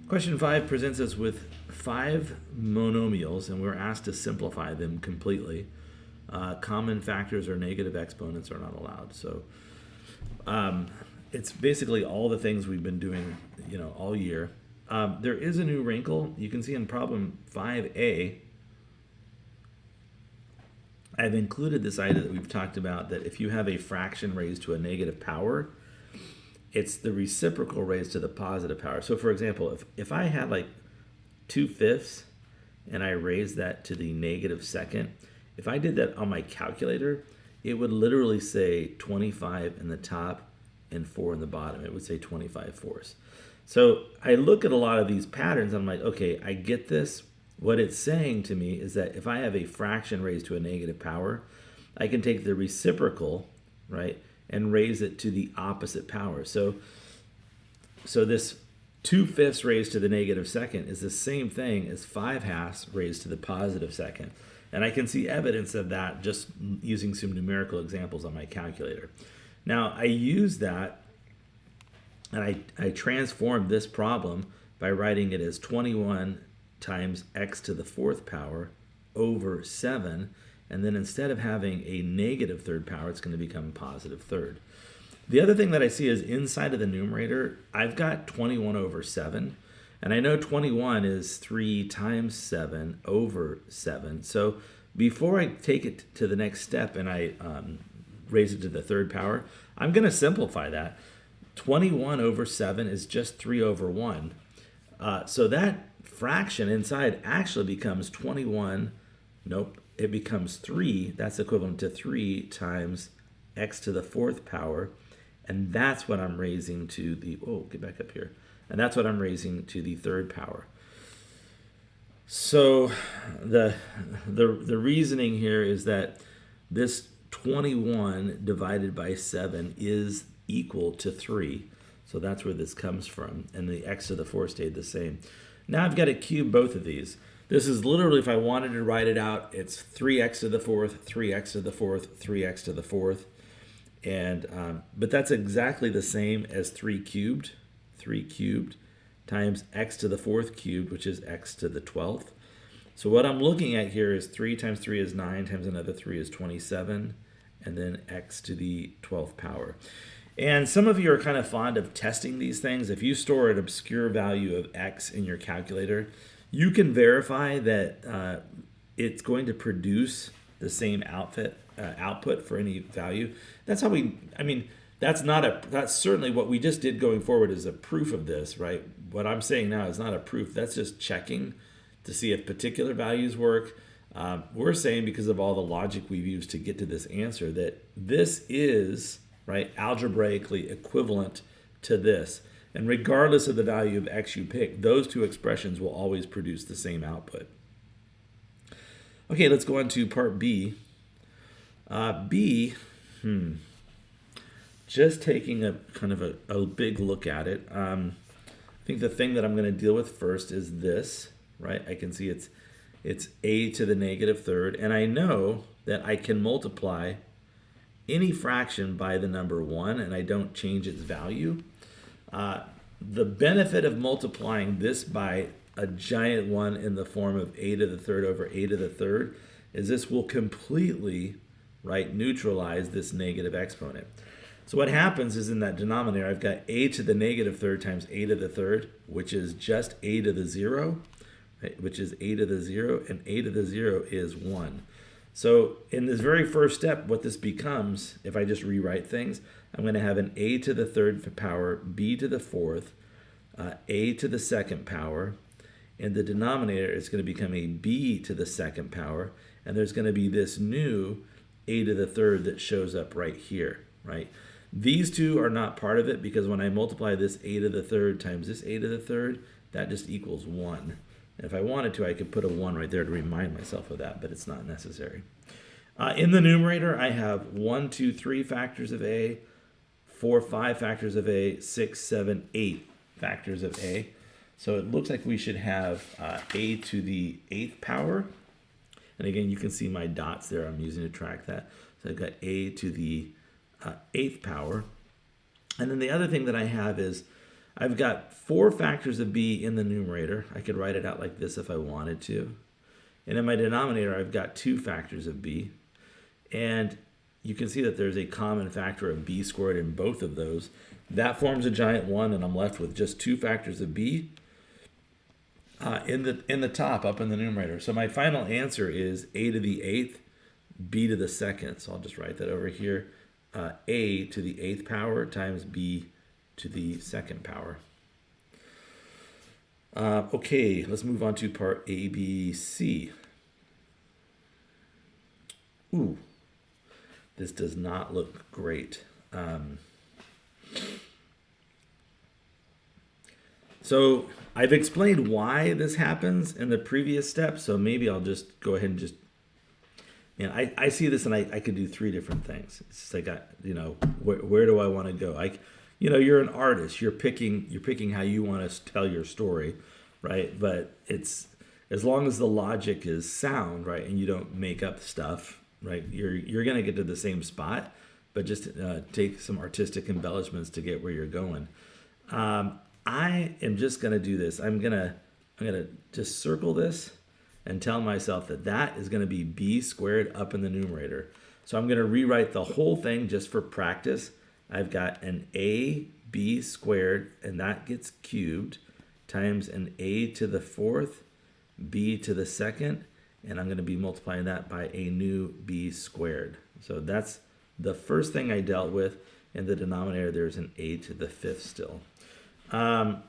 Question 5 presents us with 5 monomials, and we're asked to simplify them completely. Common factors or negative exponents are not allowed. So it's basically all the things we've been doing, all year. There is a new wrinkle. You can see in problem 5a, I've included this idea that we've talked about, that if you have a fraction raised to a negative power, it's the reciprocal raised to the positive power. So for example, if I had like 2/5 and I raised that to the negative second, if I did that on my calculator, it would literally say 25 in the top and 4 in the bottom. It would say 25/4. So I look at a lot of these patterns, I'm like, okay, I get this. What it's saying to me is that if I have a fraction raised to a negative power, I can take the reciprocal, right, and raise it to the opposite power. So this 2/5 raised to the negative second is the same thing as 5/2 raised to the positive second. And I can see evidence of that just using some numerical examples on my calculator. Now, I use that and I transformed this problem by writing it as 21 times x to the 4th power over 7. And then instead of having a negative third power, it's going to become positive third. The other thing that I see is inside of the numerator, I've got 21 over 7. And I know 21 is 3 times 7 over 7. So before I take it to the next step and I raise it to the third power, I'm going to simplify that. 21 over 7 is just 3 over 1. So that fraction inside actually becomes 21. Nope, it becomes 3. That's equivalent to 3 times x to the 4th power. And that's what I'm raising to the, get back up here. And that's what I'm raising to the third power. So the reasoning here is that this 21 divided by 7 is equal to 3. So that's where this comes from. And the x to the 4 stayed the same. Now I've got to cube both of these. This is literally, if I wanted to write it out, it's 3x to the 4th, 3x to the 4th, 3x to the 4th. And but that's exactly the same as 3 cubed times x to the 4th cubed, which is x to the 12th. So what I'm looking at here is 3 times 3 is 9 times another 3 is 27, and then x to the 12th power. And some of you are kind of fond of testing these things. If you store an obscure value of x in your calculator, you can verify that it's going to produce the same output for any value. That's how that's certainly what we just did going forward is a proof of this, right? What I'm saying now is not a proof. That's just checking to see if particular values work. We're saying, because of all the logic we've used to get to this answer, that this is, right, algebraically equivalent to this. And regardless of the value of x you pick, those two expressions will always produce the same output. Okay, let's go on to part B. Just taking a kind of a big look at it. I think the thing that I'm going to deal with first is this, right? I can see it's a to the negative third, and I know that I can multiply any fraction by the number 1, and I don't change its value. The benefit of multiplying this by a giant 1 in the form of a to the third over a to the third is this will completely, right, neutralize this negative exponent. So what happens is in that denominator, I've got a to the negative third times a to the third, which is just a to the 0, right, which is a to the 0, and a to the 0 is 1. So in this very first step, what this becomes, if I just rewrite things, I'm going to have an a to the third power, b to the 4th, a to the 2nd power, and the denominator is going to become a b to the 2nd power, and there's going to be this new a to the 3rd that shows up right here, right? These two are not part of it because when I multiply this a to the 3rd times this a to the 3rd, that just equals 1. If I wanted to, I could put a 1 right there to remind myself of that, but it's not necessary. In the numerator, I have 1, 2, 3 factors of a, 4, 5 factors of a, 6, 7, 8 factors of a. So it looks like we should have a to the 8th power. And again, you can see my dots there I'm using to track that. So I've got a to the 8th power. And then the other thing that I have is I've got 4 factors of b in the numerator. I could write it out like this if I wanted to. And in my denominator, I've got 2 factors of b. And you can see that there's a common factor of b squared in both of those. That forms a giant 1, and I'm left with just 2 factors of b in the top, up in the numerator. So my final answer is a to the 8th, b to the 2nd. So I'll just write that over here. A to the 8th power times b to the 2nd power. Okay, let's move on to part A, B, C. Ooh, this does not look great. So I've explained why this happens in the previous step, so maybe I'll just go ahead and just, I see this and I could do 3 different things. It's just like, where do I want to go? You're an artist. You're picking how you want to tell your story, right? But it's, as long as the logic is sound, right, and you don't make up stuff, right, you're going to get to the same spot, but just take some artistic embellishments to get where you're going. I am just going to do this. I'm going to just circle this and tell myself that is going to be b squared up in the numerator. So I'm going to rewrite the whole thing just for practice. I've got an ab squared, and that gets cubed, times an a to the 4th, b to the 2nd, and I'm going to be multiplying that by a new b squared. So that's the first thing I dealt with. In the denominator, there's an a to the 5th still.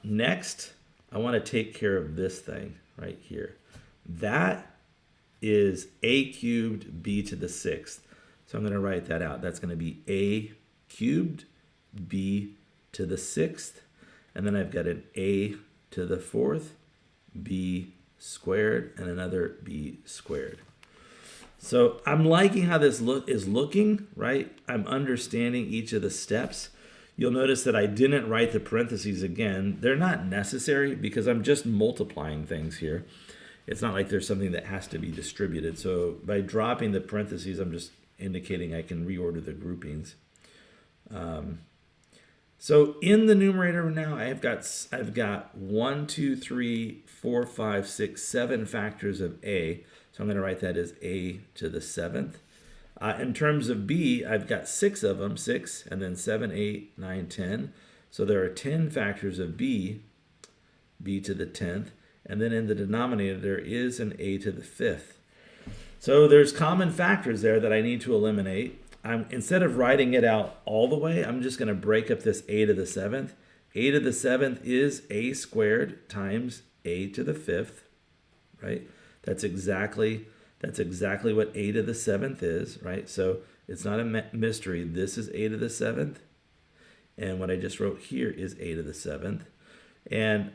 Next, I want to take care of this thing right here. That is a cubed b to the 6th. So I'm going to write that out. That's going to be a cubed b to the 6th. And then I've got an a to the 4th, b squared, and another b squared. So I'm liking how this is looking, right? I'm understanding each of the steps. You'll notice that I didn't write the parentheses again. They're not necessary because I'm just multiplying things here. It's not like there's something that has to be distributed. So by dropping the parentheses, I'm just indicating I can reorder the groupings. So in the numerator now, I've got 1, 2, 3, 4, 5, 6, 7 factors of a. So I'm going to write that as a to the 7th. In terms of b, I've got 6 of them, 6, and then 7, 8, 9, 10. So there are 10 factors of b to the 10th. And then in the denominator, there is an a to the 5th. So there's common factors there that I need to eliminate. Instead of writing it out all the way, I'm just going to break up this a to the 7th. A to the 7th is a squared times a to the 5th, right? That's exactly what a to the 7th is, right? So it's not a mystery. This is a to the 7th. And what I just wrote here is a to the 7th. And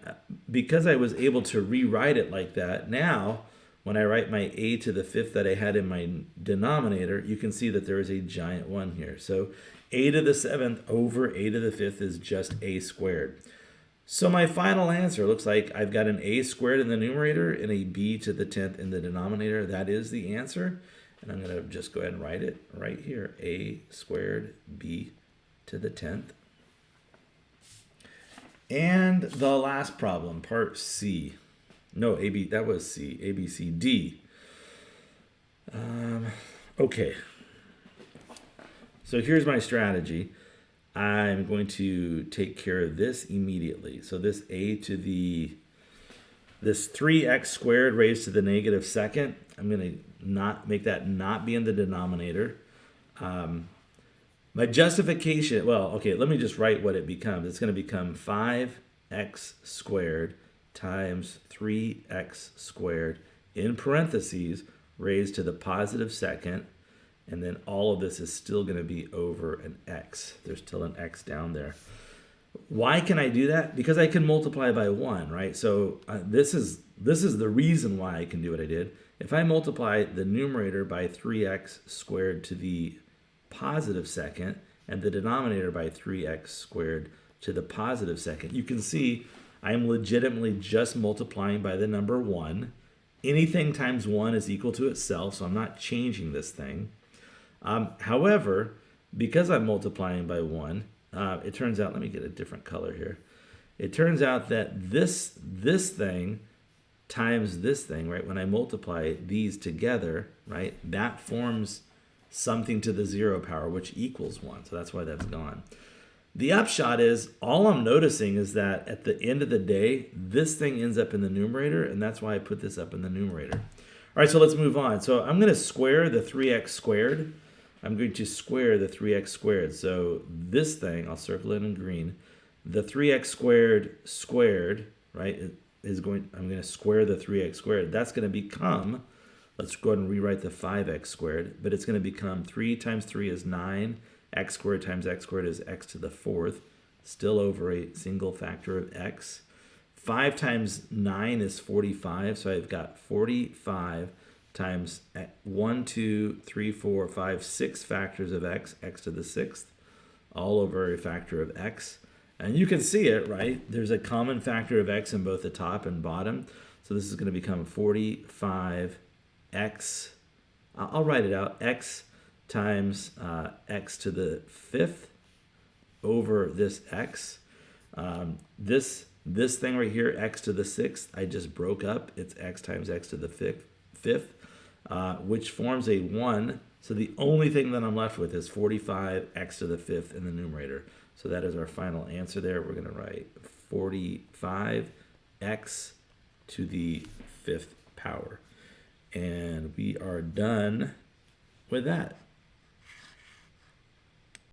because I was able to rewrite it like that, now when I write my a to the 5th that I had in my denominator, you can see that there is a giant 1 here. So a to the 7th over a to the 5th is just a squared. So my final answer looks like I've got an a squared in the numerator and a b to the 10th in the denominator. That is the answer. And I'm going to just go ahead and write it right here. A squared b to the 10th. And the last problem, part C. No, AB, that was C. A, B, C, D. Okay. So here's my strategy. I'm going to take care of this immediately. So this this 3x squared raised to the negative 2nd, I'm going to not make that not be in the denominator. My justification, let me just write what it becomes. It's going to become 5x squared times 3x squared in parentheses raised to the positive 2nd. And then all of this is still going to be over an x. There's still an x down there. Why can I do that? Because I can multiply by 1, right? So this is the reason why I can do what I did. If I multiply the numerator by 3x squared to the positive 2nd and the denominator by 3x squared to the positive 2nd, you can see I'm legitimately just multiplying by the number 1. Anything times 1 is equal to itself, so I'm not changing this thing. However, because I'm multiplying by 1, it turns out, let me get a different color here. It turns out that this thing times this thing, right? When I multiply these together, right, that forms something to the 0 power, which equals 1. So that's why that's gone. The upshot is, all I'm noticing is that at the end of the day, this thing ends up in the numerator, and that's why I put this up in the numerator. All right, so let's move on. So I'm going to square the 3x squared. I'm going to square the 3x squared. So this thing, I'll circle it in green. The 3x squared, right, I'm going to square the 3x squared. That's going to become, let's go ahead and rewrite the 5x squared, but it's going to become 3 times 3 is 9. X squared times x squared is x to the 4th, still over a single factor of x. 5 times 9 is 45, so I've got 45 times 1, 2, 3, 4, 5, 6 factors of x, x to the 6th, all over a factor of x. And you can see it, right? There's a common factor of x in both the top and bottom. So this is going to become 45x, I'll write it out, x times x to the 5th over this x. This thing right here, x to the 6th, I just broke up. It's x times x to the 5th, which forms a 1. So the only thing that I'm left with is 45 x to the 5th in the numerator. So that is our final answer there. We're going to write 45 x to the 5th power. And we are done with that.